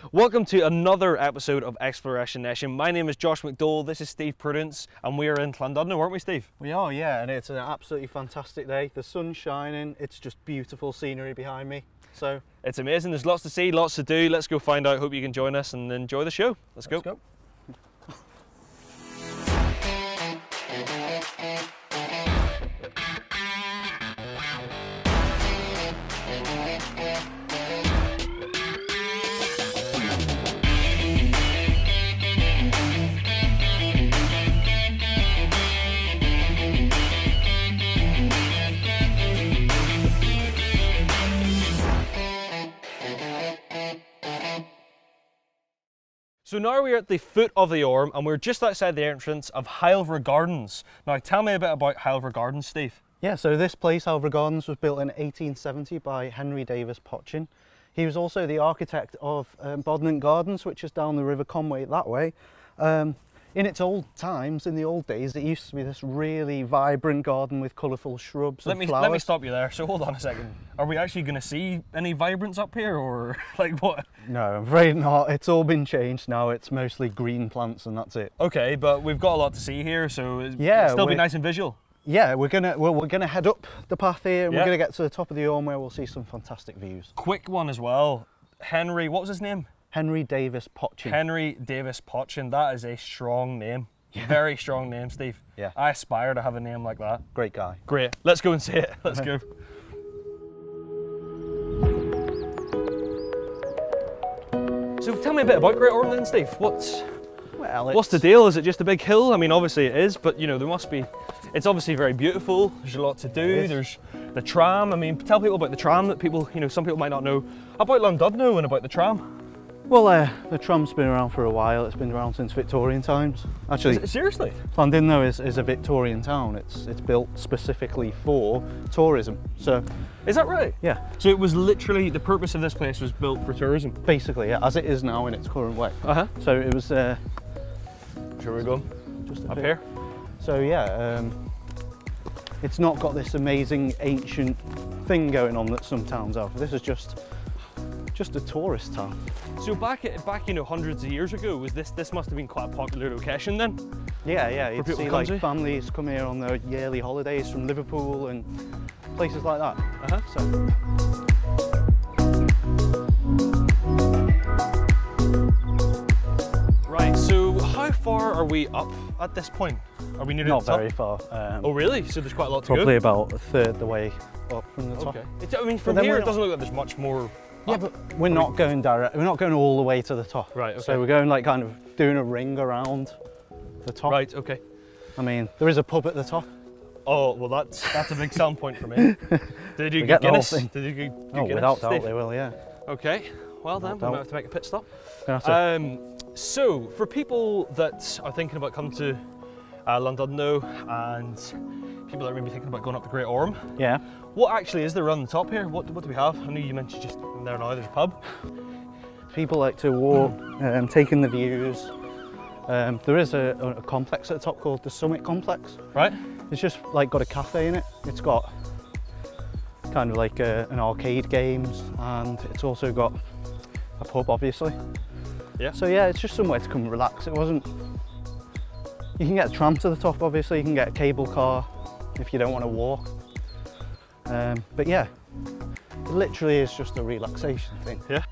Welcome to another episode of Exploration Nation. My name is Josh McDowell, this is Steve Prudence, and we are in Llandudno, aren't we, Steve? We are, yeah, and it's an absolutely fantastic day. The sun's shining, it's just beautiful scenery behind me. So it's amazing, there's lots to see, lots to do. Let's go find out. Hope you can join us and enjoy the show. Let's go. So now we're at the foot of the Orme and we're just outside the entrance of Heilvra Gardens. Now tell me a bit about Heilvra Gardens, Steve. Yeah, so this place, Heilvra Gardens, was built in 1870 by Henry Davis Potchin. He was also the architect of Bodnant Gardens, which is down the River Conway that way. In its old times, in the old days, it used to be this really vibrant garden with colourful shrubs and flowers. Let me stop you there. So hold on a second. Are we actually going to see any vibrance up here, or like what? No, I'm afraid not. It's all been changed now. It's mostly green plants and that's it. Okay, but we've got a lot to see here, so it'll still be nice and visual. Yeah, we're gonna head up the path here, and we're gonna get to the top of the Orme where we'll see some fantastic views. Quick one as well. Henry, what was his name? Henry Davis Potchin. Henry Davis Potchin, that is a strong name. Yeah. Very strong name, Steve. Yeah. I aspire to have a name like that. Great guy. Great. Let's go and see it. Let's go. So tell me a bit about Great Orme then, Steve. What's the deal? Is it just a big hill? I mean, obviously it is, but you know, there must be, it's obviously very beautiful. There's a lot to do. There's the tram. I mean, tell people about the tram that people, you know, some people might not know about Llandudno and about the tram. Well, the tram's been around for a while. It's been around since Victorian times. Actually, seriously? Llandudno is a Victorian town. It's built specifically for tourism. So, is that right? Yeah. So it was literally, the purpose of this place was built for tourism? Basically, yeah, as it is now in its current way. So it was... Shall we go? Just up here? So yeah, it's not got this amazing ancient thing going on that some towns have. This is just a tourist town. So back you know, hundreds of years ago, was this must have been quite a popular location then? Yeah, you'd see like families come here on their yearly holidays from Liverpool and places like that. Right, so how far are we up at this point? Are we near the top? Not very far. Oh really? So there's quite a lot to go? Probably about a third the way up from the top. Okay. I mean, from here it doesn't look like there's much more. Yeah, but we're not going direct. We're not going all the way to the top. Right, okay. So we're going like kind of doing a ring around the top. Right, okay. I mean, there is a pub at the top. Oh, well that's a big selling point for me. Did you get Guinness? Did you get Guinness? Without doubt they will, yeah. Okay, well then, we might have to make a pit stop. So, for people that are thinking about coming to Llandudno and people that are maybe thinking about going up the Great Orme, yeah. What actually is there on the top here? What do we have? I know you mentioned just there now, there's a pub. People like to walk, take in the views. There is a complex at the top called the Summit Complex. Right. It's just like got a cafe in it. It's got kind of like an arcade games, and it's also got a pub, obviously. Yeah. So yeah, it's just somewhere to come and relax. It wasn't. You can get a tram to the top, obviously. You can get a cable car if you don't want to walk. But yeah, it literally is just a relaxation thing. Yeah.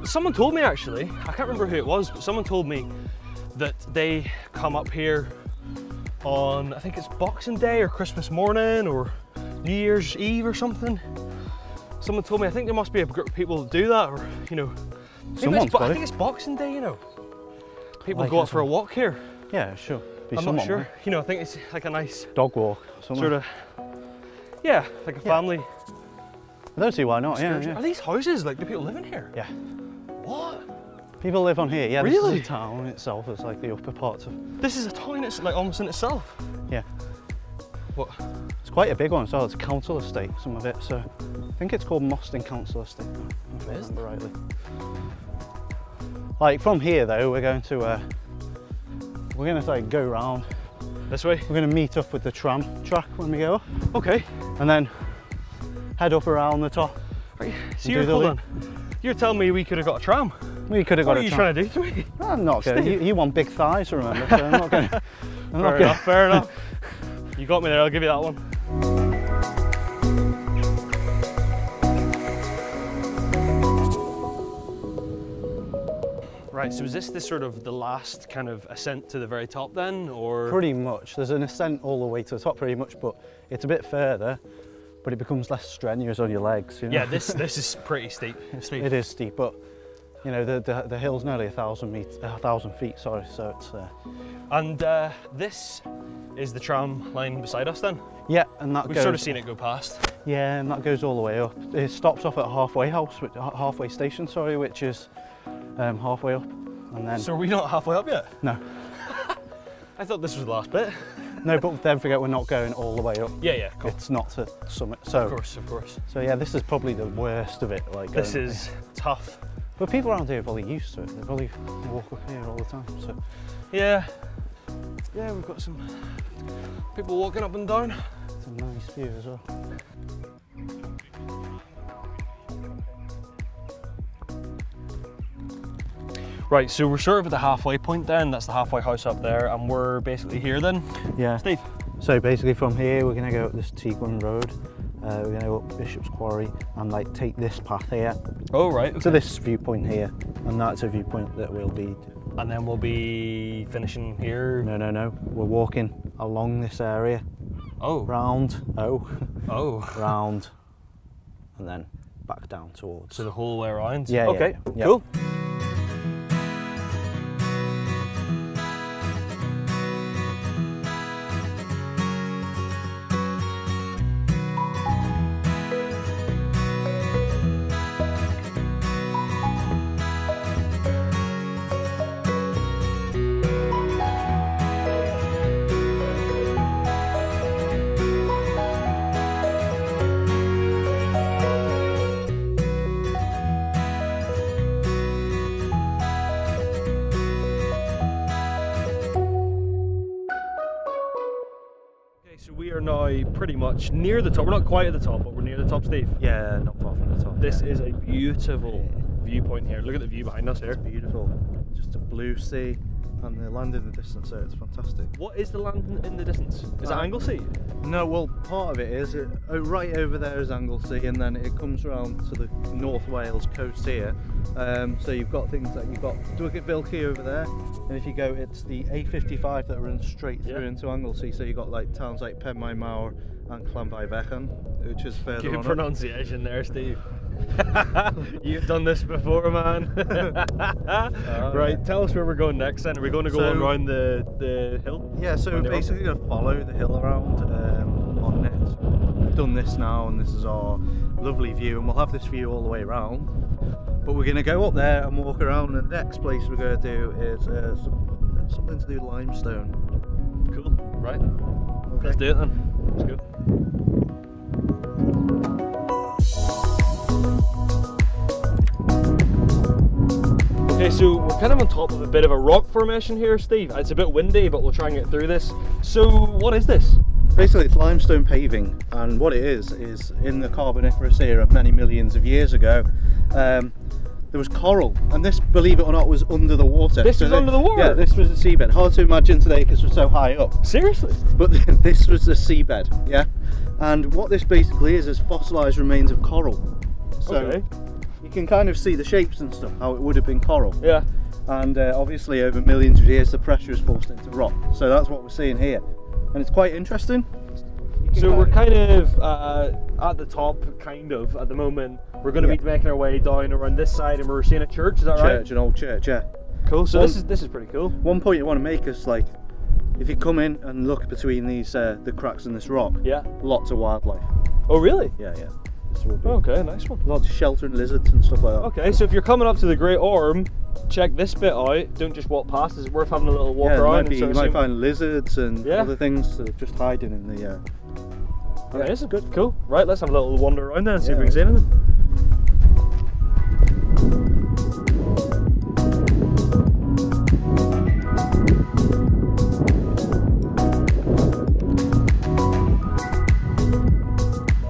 Someone told me actually, I can't remember who it was, but someone told me that they come up here on, I think it's Boxing Day or Christmas morning or New Year's Eve or something. Someone told me, I think there must be a group of people that do that, or you know, I think it's Boxing Day, you know. People go out for a walk here. Yeah, sure. I'm not sure. You know, I think it's like a nice dog walk or sort of, yeah, like a family. I don't see why not. Yeah. Are these houses, like, do people live in here? Yeah. What? People live on here. Yeah. Really? This is a town itself. It's like the upper parts of. This is a town. It's like almost in itself. Yeah. What? It's quite a big one. So it's a council estate. Some of it. So I think it's called Moston Council Estate. If I remember rightly. Like from here though, we're going to like go round this way. We're going to meet up with the tram track when we go up. Okay. And then head up around the top. Right. So hold on. You're telling me we could have got a tram? Well, you could have got What are you trying to do to me? I'm not going to. You want big thighs, remember? So I'm not going to. Fair enough. You got me there, I'll give you that one. Right, so is this sort of the last kind of ascent to the very top then, or? Pretty much. There's an ascent all the way to the top pretty much, but it's a bit further, but it becomes less strenuous on your legs. You know? Yeah, this is pretty steep. It is steep, but you know the hill's nearly 1,000 feet. Sorry, so it's. And this is the tram line beside us then? Yeah, and that We've goes. sort of seen it go past. Yeah, and that goes all the way up. It stops off at halfway station, sorry, which is halfway up, and then. So are we not halfway up yet? No. I thought this was the last bit. No, but don't forget we're not going all the way up. Yeah, cool. It's not to summit. So. Of course. So yeah, this is probably the worst of it. Like this is tough. But people around here are probably used to it. They probably walk up here all the time. So yeah, we've got some people walking up and down. it's a nice view as well. Right, so we're sort of at the halfway point then. That's the halfway house up there, and we're basically here then. Yeah. Steve. So basically from here we're going to go up this Teaguan Road. We're going to go up Bishop's Quarry and like take this path here. Oh right. Okay. To this viewpoint here, and that's a viewpoint that we'll be. And then we'll be finishing here. No. We're walking along this area. Oh. Round. Oh. Round. And then back down towards. So the whole way around. Yeah. Okay. Yeah. Cool. So we are now pretty much near the top. We're not quite at the top, but we're near the top, Steve. Yeah, not far from the top. This is a beautiful viewpoint here. Look at the view behind us here. It's beautiful. Just a blue sea and the land in the distance there. It's fantastic. What is the land in the distance? Is it Anglesey? No, well, part of it is right over there is Anglesey, and then it comes around to the North Wales coast here. So you've got things like you've got Dwygybilky over there, and if you go, it's the A55 that runs straight through into Anglesey. So you've got like towns like Penmaen Mawr and Llanfairfechan, which is further on. Good pronunciation there, Steve. You've done this before, man. Right, tell us where we're going next then. Are we going to go around the hill? Yeah, so we're basically going to follow the hill around on it. We've done this now, and this is our lovely view, and we'll have this view all the way around. But we're going to go up there and walk around, and the next place we're going to do is something to do with limestone. Cool, right. Okay. Let's do it then. Let's go. Okay, so we're kind of on top of a bit of a rock formation here, Steve. It's a bit windy, but we'll try and get through this. So what is this? Basically it's limestone paving, and what it is in the Carboniferous era many millions of years ago, there was coral, and this, believe it or not, was under the water. This was under the water? Yeah, this was the seabed. Hard to imagine today because we're so high up. Seriously? But this was the seabed, yeah? And what this basically is fossilised remains of coral. So okay. You can kind of see the shapes and stuff, how it would have been coral. Yeah. And obviously over millions of years the pressure is forced into rock. So that's what we're seeing here. And it's quite interesting. So we're kind of at the top, kind of, at the moment. We're going to be making our way down around this side, and we're seeing a church, is that right? Church, an old church, yeah. Cool, so this is pretty cool. One point you want to make is, like, if you come in and look between these, the cracks in this rock, lots of wildlife. Oh really? Yeah. This will be okay, nice one. Lots of sheltering lizards and stuff like that. Okay, so if you're coming up to the Great Orme, check this bit out. Don't just walk past. It's worth having a little walk around. You might find lizards and other things that are just hiding in the. Okay, this is good. Cool. Right, let's have a little wander around there and see if we can see anything.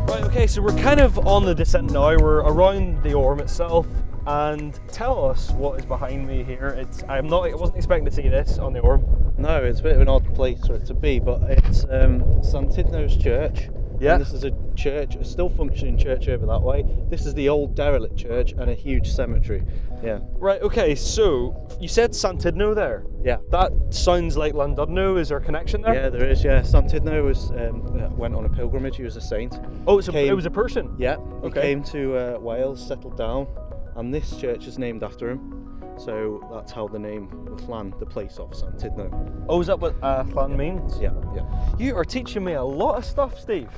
Right, okay, so we're kind of on the descent now. We're around the Orme itself, and tell us what is behind me here. I wasn't expecting to see this on the Orme. No, it's a bit of an odd place for it to be, but it's Santidno's church. Yeah. And this is a church, a still functioning church over that way. This is the old derelict church and a huge cemetery. Yeah. Right, okay, so you said Santidno there. Yeah. That sounds like Llandudno. Is there a connection there? Yeah, there is, yeah. Santidno went on a pilgrimage, he was a saint. Oh, it was a person? Yeah, he Okay. came to Wales, settled down, and this church is named after him. So that's how the name Llan, the place of Santidno. Oh, is that what Llan means? Yeah, yeah. You are teaching me a lot of stuff, Steve.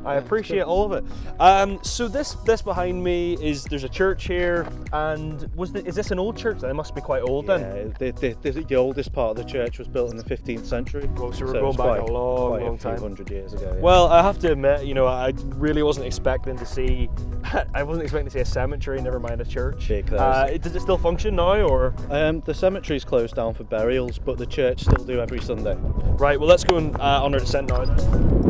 I appreciate all of it. So this behind me there's a church here, and is this an old church? It must be quite old then. Yeah, the oldest part of the church was built in the 15th century. Oh, so we're going back a long time. 100 years ago. Yeah. Well, I have to admit, you know, I really wasn't expecting to see. I wasn't expecting to see a cemetery, never mind a church. Does it still function now, or? The cemetery's closed down for burials, but the church still do every Sunday. Right. Well, let's go and on our descent now then.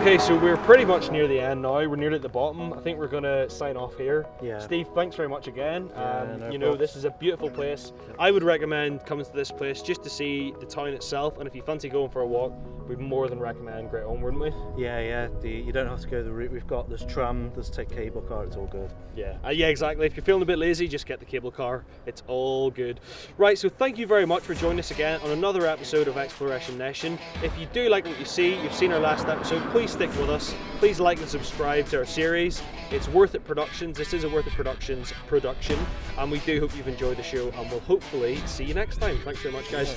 Okay, so we're pretty much near the end now. We're nearly at the bottom. I think we're going to sign off here. Yeah. Steve, thanks very much again. No you know, this is a beautiful place. I would recommend coming to this place just to see the town itself, and if you fancy going for a walk, we'd more than recommend Great Orme, wouldn't we? Yeah, yeah. You don't have to go the route we've got. There's tram, there's cable car, it's all good. Yeah, yeah, exactly. If you're feeling a bit lazy, just get the cable car. It's all good. Right, so thank you very much for joining us again on another episode of Exploration Nation. If you do like what you see, you've seen our last episode, please stick with us. Please like and subscribe to our series. It's Worthit Productions. This is a Worthit Productions production, and we do hope you've enjoyed the show, and we'll hopefully see you next time. Thanks very much, guys.